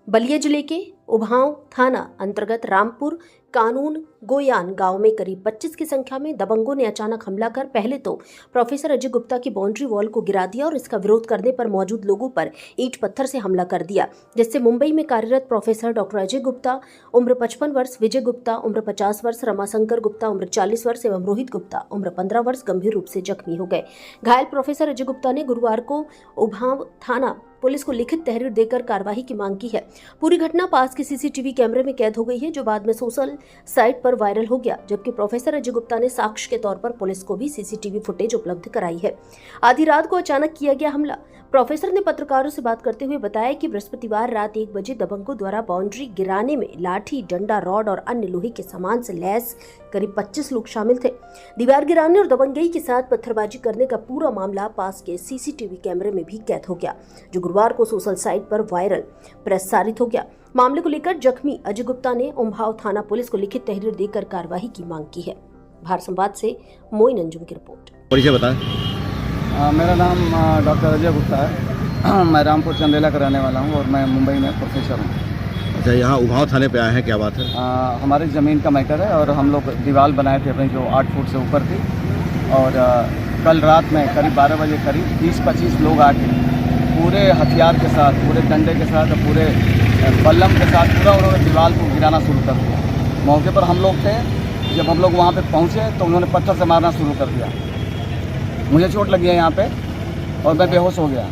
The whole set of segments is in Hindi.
बलिया जिले के उभाव थाना अंतर्गत रामपुर कानून गोयान गांव में करीब 25 की संख्या में दबंगों ने अचानक हमला कर पहले तो प्रोफेसर अजय गुप्ता की बाउंड्री वॉल को गिरा दिया और इसका विरोध करने पर मौजूद लोगों पर ईंट पत्थर से हमला कर दिया, जिससे मुंबई में कार्यरत प्रोफेसर डॉक्टर अजय गुप्ता उम्र 55 वर्ष, विजय गुप्ता उम्र 50 वर्ष, रमाशंकर गुप्ता उम्र 40 वर्ष एवं रोहित गुप्ता उम्र 15 वर्ष गंभीर रूप से जख्मी हो गए। घायल प्रोफेसर अजय गुप्ता ने गुरुवार को उभाव थाना पुलिस को लिखित तहरीर देकर कार्रवाई की मांग की है। पूरी घटना पास के सीसीटीवी कैमरे में कैद हो गई है, जो बाद में सोशल साइट पर वायरल हो गया, जबकि प्रोफेसर अजय गुप्ता ने साक्ष्य के तौर पर पुलिस को भी सीसीटीवी फुटेज उपलब्ध कराई है। आधी रात को अचानक किया गया हमला। प्रोफेसर ने पत्रकारों से बात करते हुए बताया कि बृहस्पतिवार रात 1 बजे दबंगों द्वारा बाउंड्री गिराने में लाठी, डंडा, रॉड और अन्य लोहे के सामान से लैस करीब 25 लोग शामिल थे। दीवार गिराने और दबंगई के साथ पत्थरबाजी करने का पूरा मामला पास के सीसीटीवी कैमरे में भी कैद हो गया, जो गुरुवार को सोशल साइट पर वायरल प्रसारित हो गया। मामले को लेकर जख्मी अजय गुप्ता ने उभाव थाना पुलिस को लिखित तहरीर देकर कार्रवाई की मांग की है। भारत संवाद से मोइन अंजुम की रिपोर्ट। परिचय बताएं। मेरा नाम डॉक्टर अजय गुप्ता है। मैं रामपुर चंदेला का रहने वाला हूँ और मैं मुंबई में प्रोफेसर हूँ। अच्छा, यहाँ उभाव थाने पे आए हैं, क्या बात है? हमारी ज़मीन का मैटर है और हम लोग दीवार बनाए थे अपनी, जो 8 फुट से ऊपर थी। और कल रात में करीब 12 बजे करीब 20-25 लोग आके पूरे हथियार के साथ, पूरे डंडे के साथ, पूरे बल्लम के साथ पूरा उन्होंने दीवार को गिराना शुरू कर दिया। मौके पर हम लोग थे। जब हम लोग वहाँ पे पहुँचे तो उन्होंने पत्थर से मारना शुरू कर दिया। मुझे चोट लगी है यहाँ पे और मैं बेहोश हो गया।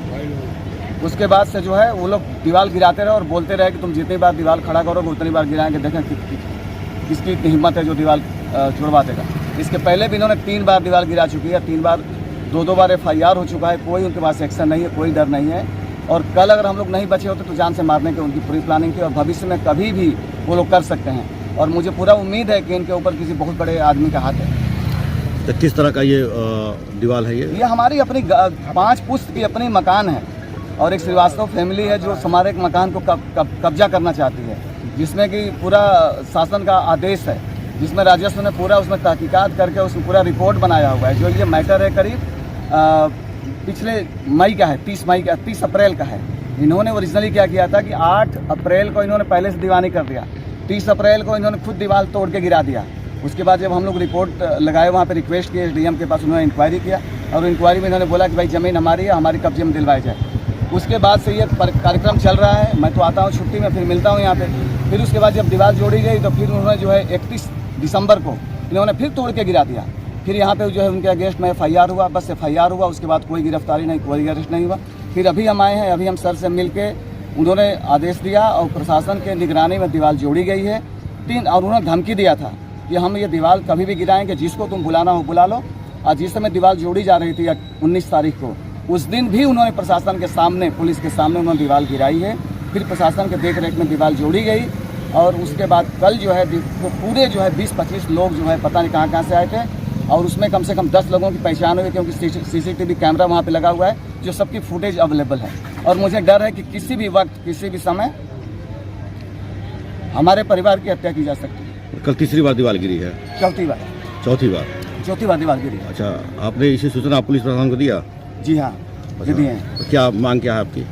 उसके बाद से जो है वो लोग दीवार गिराते रहे और बोलते रहे कि तुम जितनी बार दीवार खड़ा करोगे उतनी बार गिराएंगे, देखें किसकी इतनी हिम्मत है जो दीवार छुड़वा देगा। इसके पहले भी इन्होंने 3 बार दीवार गिरा चुकी है, 3 बार 2 बार FIR हो चुका है। कोई उनके पास एक्शन नहीं है, कोई डर नहीं है। और कल अगर हम लोग नहीं बचे होते तो जान से मारने की उनकी पूरी प्लानिंग थी और भविष्य में कभी भी वो लोग कर सकते हैं। और मुझे पूरा उम्मीद है कि इनके ऊपर किसी बहुत बड़े आदमी का हाथ है। तो किस तरह का ये दीवार है? ये हमारी अपनी 5 पुश्त की अपनी मकान है और एक श्रीवास्तव फैमिली है जो हमारे एक मकान को कब्जा करना चाहती है, जिसमें कि पूरा शासन का आदेश है, जिसमें राजस्व ने पूरा उसमें तहकीकात करके उसमें पूरा रिपोर्ट बनाया हुआ है। जो ये मैटर है करीब पिछले मई का है, 30 अप्रैल का है। इन्होंने ओरिजिनली क्या किया था कि 8 अप्रैल को इन्होंने पहले से दीवानी कर दिया, 30 अप्रैल को इन्होंने खुद दीवार तोड़ के गिरा दिया। उसके बाद जब हम लोग रिपोर्ट लगाए, वहाँ पे रिक्वेस्ट किए SDM के पास, उन्होंने इंक्वायरी किया और इंक्वायरी में इन्होंने बोला कि भाई ज़मीन हमारी है, हमारी कब्जे में दिलवाई जाए। उसके बाद से ये कार्यक्रम चल रहा है। मैं तो आता हूँ छुट्टी में, फिर मिलता हूँ यहाँ पे। फिर उसके बाद जब दीवार जोड़ी गई तो फिर उन्होंने जो है 31 दिसंबर को इन्होंने फिर तोड़ के गिरा दिया। फिर यहाँ पे जो है उनके अगेंस्ट में FIR हुआ, बस FIR हुआ। उसके बाद कोई गिरफ्तारी नहीं, कोई अरेस्ट नहीं हुआ। फिर अभी हम आए हैं, अभी हम सर से मिल के उन्होंने आदेश दिया और प्रशासन के निगरानी में दीवार जोड़ी गई है। और उन्होंने धमकी दिया था कि हम ये दीवार कभी भी गिराएंगे, जिसको तुम बुलाना हो बुला लो। और जिस समय दीवार जोड़ी जा रही थी 19 तारीख को, उस दिन भी उन्होंने प्रशासन के सामने, पुलिस के सामने उन्होंने दीवार गिराई है। फिर प्रशासन के देख रेख में दीवार जोड़ी गई और उसके बाद कल जो है पूरे जो है 20-25 लोग जो है पता नहीं कहाँ से आए थे और उसमें कम से कम 10 लोगों की पहचान हुई, क्योंकि CCTV कैमरा वहाँ पे लगा हुआ है, जो सबकी फुटेज अवेलेबल है। और मुझे डर है कि किसी भी वक्त, किसी भी समय हमारे परिवार की हत्या की जा सकती है। कल तीसरी बार दीवार गिरी है? चौथी बार दीवार गिरी है। अच्छा, आपने इसी सूचना पुलिस प्रशासन को दिया? जी हाँ, दीदी हैं। तो क्या मांग क्या है आपकी?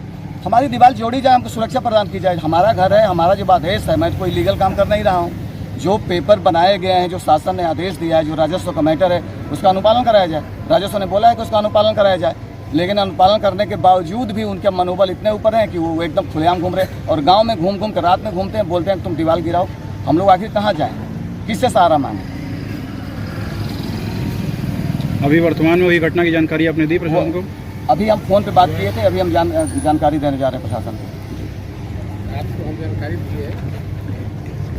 हमारी दीवार जोड़ी जाए, हमको सुरक्षा प्रदान की जाए। हमारा घर है, हमारा जो आदेश है, मैं तो कोई लीगल काम कर नहीं रहा हूँ। जो पेपर बनाए गए हैं, जो शासन ने आदेश दिया है, जो राजस्व का मैटर है, उसका अनुपालन कराया जाए। राजस्व ने बोला है कि उसका अनुपालन कराया जाए, लेकिन अनुपालन करने के बावजूद भी उनके मनोबल इतने ऊपर हैं कि वो एकदम खुलेआम घूम रहे और गाँव में घूम के रात में घूमते हैं, बोलते हैं कि तुम दीवार गिराओ। हम लोग आखिर कहाँ जाएँ, किससे सहारा मांगे? अभी वर्तमान में वही घटना की जानकारी आपने दी प्रशासन को? अभी हम फ़ोन पे बात किए थे, अभी हम जानकारी देने जा रहे हैं प्रशासन को। आपको हम जानकारी दी है